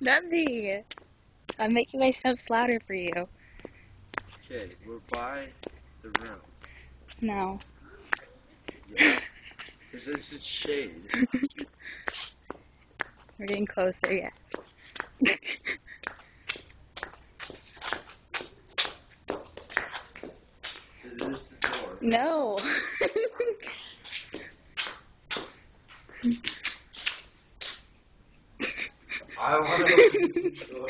Nothing. I'm making my steps louder for you. Okay, we're by the room. No. Yeah. Because this is shade. We're getting closer, yeah. This is the door. No. I want to open the door.